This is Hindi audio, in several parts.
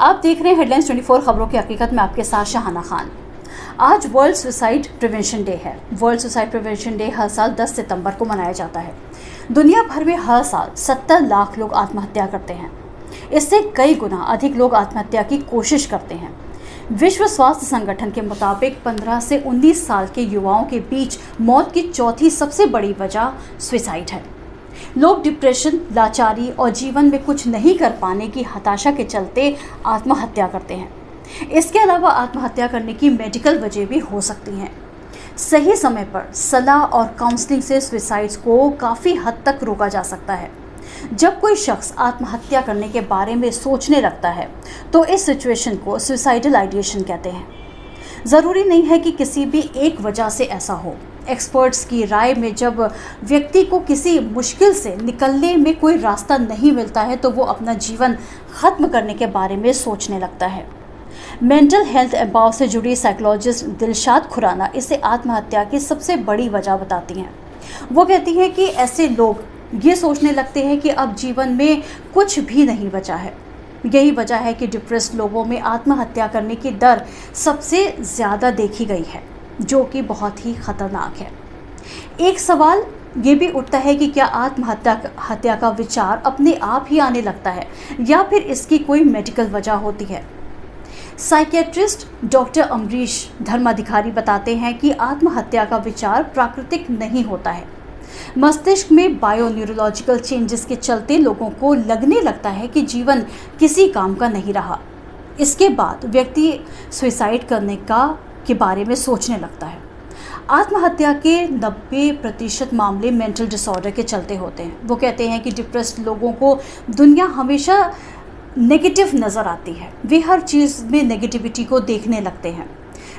आप देख रहे हैं हेडलाइंस 24 खबरों की हकीकत में आपके साथ शाहाना खान। आज वर्ल्ड सुसाइड प्रिवेंशन डे है। वर्ल्ड सुसाइड प्रिवेंशन डे हर साल 10 सितंबर को मनाया जाता है। दुनिया भर में हर साल 70 लाख लोग आत्महत्या करते हैं। इससे कई गुना अधिक लोग आत्महत्या की कोशिश करते हैं। विश्व स्वास्थ्य संगठन के मुताबिक 15 से 19 साल के युवाओं के बीच मौत की चौथी सबसे बड़ी वजह सुसाइड है। लोग डिप्रेशन, लाचारी और जीवन में कुछ नहीं कर पाने की हताशा के चलते आत्महत्या करते हैं। इसके अलावा आत्महत्या करने की मेडिकल वजह भी हो सकती हैं। सही समय पर सलाह और काउंसलिंग से सुसाइड्स को काफ़ी हद तक रोका जा सकता है। जब कोई शख्स आत्महत्या करने के बारे में सोचने लगता है तो इस सिचुएशन को सुसाइडल आइडिएशन कहते हैं। ज़रूरी नहीं है कि किसी भी एक वजह से ऐसा हो। एक्सपर्ट्स की राय में जब व्यक्ति को किसी मुश्किल से निकलने में कोई रास्ता नहीं मिलता है तो वो अपना जीवन ख़त्म करने के बारे में सोचने लगता है। मेंटल हेल्थ एम्पावर से जुड़ी साइकोलॉजिस्ट दिलशाद खुराना इसे आत्महत्या की सबसे बड़ी वजह बताती हैं। वो कहती हैं कि ऐसे लोग ये सोचने लगते हैं कि अब जीवन में कुछ भी नहीं बचा है। यही वजह है कि डिप्रेस्ड लोगों में आत्महत्या करने की दर सबसे ज़्यादा देखी गई है, जो कि बहुत ही ख़तरनाक है। एक सवाल ये भी उठता है कि क्या आत्महत्या का विचार अपने आप ही आने लगता है या फिर इसकी कोई मेडिकल वजह होती है। साइकियाट्रिस्ट डॉक्टर अमरीश धर्माधिकारी बताते हैं कि आत्महत्या का विचार प्राकृतिक नहीं होता है। मस्तिष्क में बायोन्यूरोलॉजिकल चेंजेस के चलते लोगों को लगने लगता है कि जीवन किसी काम का नहीं रहा। इसके बाद व्यक्ति सुसाइड करने के बारे में सोचने लगता है। आत्महत्या के 90% मामले मेंटल डिसऑर्डर के चलते होते हैं। वो कहते हैं कि डिप्रेस्ड लोगों को दुनिया हमेशा नेगेटिव नज़र आती है। वे हर चीज़ में नेगेटिविटी को देखने लगते हैं।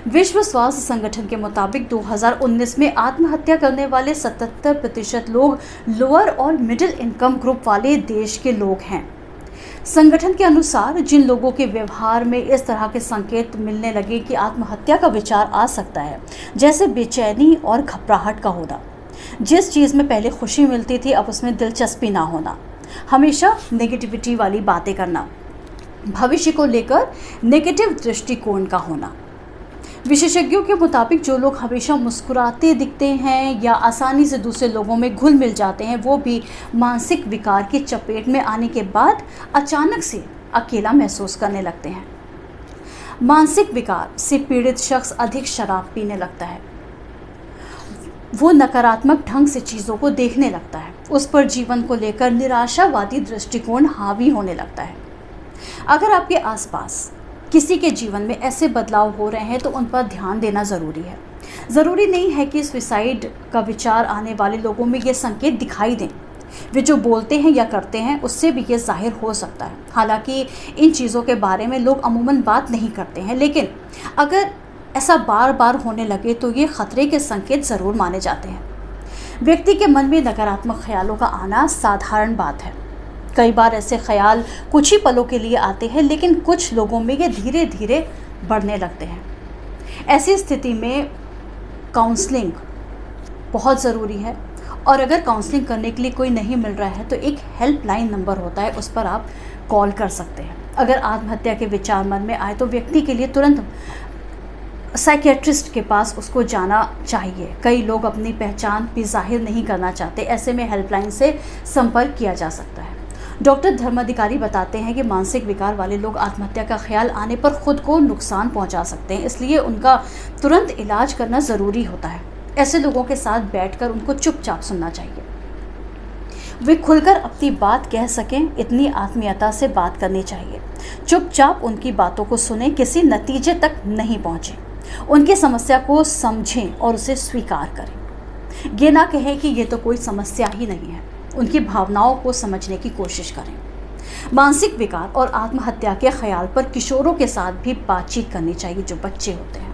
विश्व स्वास्थ्य संगठन के मुताबिक 2019 में आत्महत्या करने वाले 77% लोग लोअर और मिडिल इनकम ग्रुप वाले देश के लोग हैं। संगठन के अनुसार जिन लोगों के व्यवहार में इस तरह के संकेत मिलने लगे कि आत्महत्या का विचार आ सकता है, जैसे बेचैनी और घबराहट का होना, जिस चीज़ में पहले खुशी मिलती थी अब उसमें दिलचस्पी ना होना, हमेशा नेगेटिविटी वाली बातें करना, भविष्य को लेकर नेगेटिव दृष्टिकोण का होना। विशेषज्ञों के मुताबिक जो लोग हमेशा मुस्कुराते दिखते हैं या आसानी से दूसरे लोगों में घुल मिल जाते हैं, वो भी मानसिक विकार की चपेट में आने के बाद अचानक से अकेला महसूस करने लगते हैं। मानसिक विकार से पीड़ित शख्स अधिक शराब पीने लगता है। वो नकारात्मक ढंग से चीज़ों को देखने लगता है। उस पर जीवन को लेकर निराशावादी दृष्टिकोण हावी होने लगता है। अगर आपके आसपास किसी के जीवन में ऐसे बदलाव हो रहे हैं तो उन पर ध्यान देना ज़रूरी है। ज़रूरी नहीं है कि सुसाइड का विचार आने वाले लोगों में ये संकेत दिखाई दें। वे जो बोलते हैं या करते हैं उससे भी ये जाहिर हो सकता है। हालांकि इन चीज़ों के बारे में लोग अमूमन बात नहीं करते हैं, लेकिन अगर ऐसा बार बार होने लगे तो ये ख़तरे के संकेत ज़रूर माने जाते हैं। व्यक्ति के मन में नकारात्मक ख्यालों का आना साधारण बात है। कई बार ऐसे ख्याल कुछ ही पलों के लिए आते हैं, लेकिन कुछ लोगों में ये धीरे धीरे बढ़ने लगते हैं। ऐसी स्थिति में काउंसलिंग बहुत ज़रूरी है, और अगर काउंसलिंग करने के लिए कोई नहीं मिल रहा है तो एक हेल्पलाइन नंबर होता है, उस पर आप कॉल कर सकते हैं। अगर आत्महत्या के विचार मन में आए तो व्यक्ति के लिए तुरंत साइकियाट्रिस्ट के पास उसको जाना चाहिए। कई लोग अपनी पहचान भी जाहिर नहीं करना चाहते, ऐसे में हेल्पलाइन से संपर्क किया जा सकता है। डॉक्टर धर्माधिकारी बताते हैं कि मानसिक विकार वाले लोग आत्महत्या का ख्याल आने पर खुद को नुकसान पहुंचा सकते हैं, इसलिए उनका तुरंत इलाज करना ज़रूरी होता है। ऐसे लोगों के साथ बैठकर उनको चुपचाप सुनना चाहिए। वे खुलकर अपनी बात कह सकें, इतनी आत्मीयता से बात करनी चाहिए। चुपचाप उनकी बातों को सुने, किसी नतीजे तक नहीं पहुँचें। उनकी समस्या को समझें और उसे स्वीकार करें। ये ना कहें कि ये तो कोई समस्या ही नहीं है। उनकी भावनाओं को समझने की कोशिश करें। मानसिक विकार और आत्महत्या के ख्याल पर किशोरों के साथ भी बातचीत करनी चाहिए। जो बच्चे होते हैं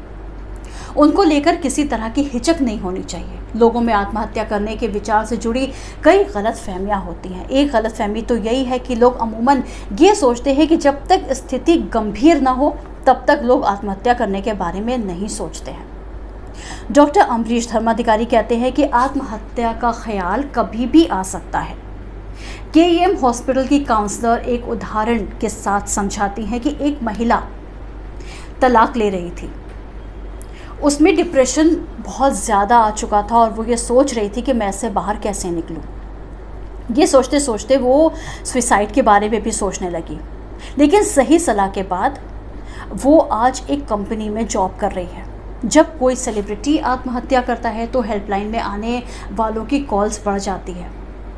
उनको लेकर किसी तरह की हिचक नहीं होनी चाहिए। लोगों में आत्महत्या करने के विचार से जुड़ी कई गलतफहमियां होती हैं। एक गलतफहमी तो यही है कि लोग अमूमन ये सोचते हैं कि जब तक स्थिति गंभीर ना हो तब तक लोग आत्महत्या करने के बारे में नहीं सोचते हैं। डॉक्टर अमरीश धर्माधिकारी कहते हैं कि आत्महत्या का ख्याल कभी भी आ सकता है। केईएम हॉस्पिटल की काउंसलर एक उदाहरण के साथ समझाती हैं कि एक महिला तलाक ले रही थी। उसमें डिप्रेशन बहुत ज़्यादा आ चुका था और वो ये सोच रही थी कि मैं इससे बाहर कैसे निकलूं। ये सोचते सोचते वो सुसाइड के बारे में भी सोचने लगी, लेकिन सही सलाह के बाद वो आज एक कंपनी में जॉब कर रही है। जब कोई सेलिब्रिटी आत्महत्या करता है तो हेल्पलाइन में आने वालों की कॉल्स बढ़ जाती है।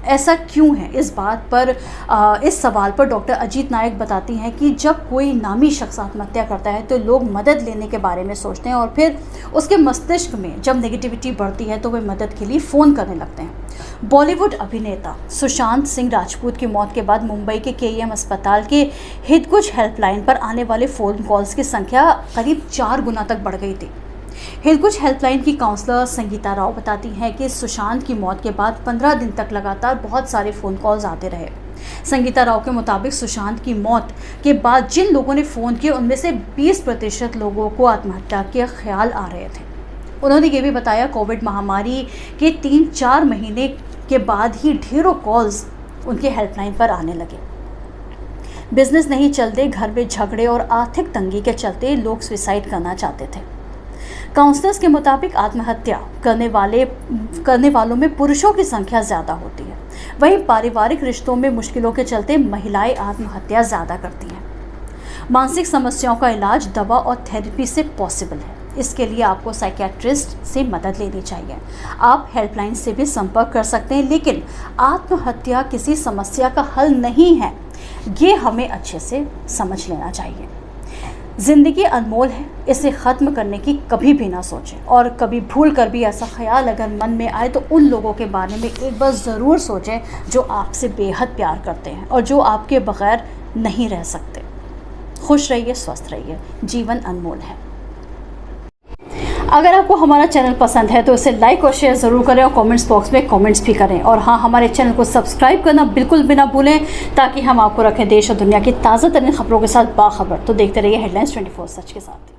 ऐसा क्यों है, इस सवाल पर डॉक्टर अजीत नायक बताती हैं कि जब कोई नामी शख्स आत्महत्या करता है तो लोग मदद लेने के बारे में सोचते हैं और फिर उसके मस्तिष्क में जब नेगेटिविटी बढ़ती है तो वे मदद के लिए फ़ोन करने लगते हैं। बॉलीवुड अभिनेता सुशांत सिंह राजपूत की मौत के बाद मुंबई के केईएम अस्पताल के हितकुछ हेल्पलाइन पर आने वाले फ़ोन कॉल्स की संख्या करीब 4 गुना तक बढ़ गई थी। हितकुछ हेल्पलाइन की काउंसलर संगीता राव बताती हैं कि सुशांत की मौत के बाद 15 दिन तक लगातार बहुत सारे फ़ोन कॉल्स आते रहे। संगीता राव के मुताबिक सुशांत की मौत के बाद जिन लोगों ने फ़ोन किए उनमें से 20% लोगों को आत्महत्या के ख्याल आ रहे थे। उन्होंने ये भी बताया कोविड महामारी के 3-4 महीने के बाद ही ढेरों कॉल्स उनके हेल्पलाइन पर आने लगे। बिजनेस नहीं चलते, घर में झगड़े और आर्थिक तंगी के चलते लोग सुसाइड करना चाहते थे। काउंसलर्स के मुताबिक आत्महत्या करने वालों में पुरुषों की संख्या ज़्यादा होती है, वहीं पारिवारिक रिश्तों में मुश्किलों के चलते महिलाएं आत्महत्या ज़्यादा करती हैं। मानसिक समस्याओं का इलाज दवा और थेरेपी से पॉसिबल है। इसके लिए आपको साइकियाट्रिस्ट से मदद लेनी चाहिए। आप हेल्पलाइन से भी संपर्क कर सकते हैं, लेकिन आत्महत्या किसी समस्या का हल नहीं है, ये हमें अच्छे से समझ लेना चाहिए। ज़िंदगी अनमोल है, इसे ख़त्म करने की कभी भी ना सोचें और कभी भूल कर भी ऐसा ख्याल अगर मन में आए तो उन लोगों के बारे में एक बार ज़रूर सोचें जो आपसे बेहद प्यार करते हैं और जो आपके बग़ैर नहीं रह सकते। खुश रहिए, स्वस्थ रहिए, जीवन अनमोल है। अगर आपको हमारा चैनल पसंद है तो इसे लाइक और शेयर ज़रूर करें और कमेंट्स बॉक्स में कमेंट्स भी करें। और हाँ, हमारे चैनल को सब्सक्राइब करना बिल्कुल भी ना भूलें ताकि हम आपको रखें देश और दुनिया की ताज़ा तरीन खबरों के साथ बाखबर। तो देखते रहिए हेडलाइंस 24 सच के साथ।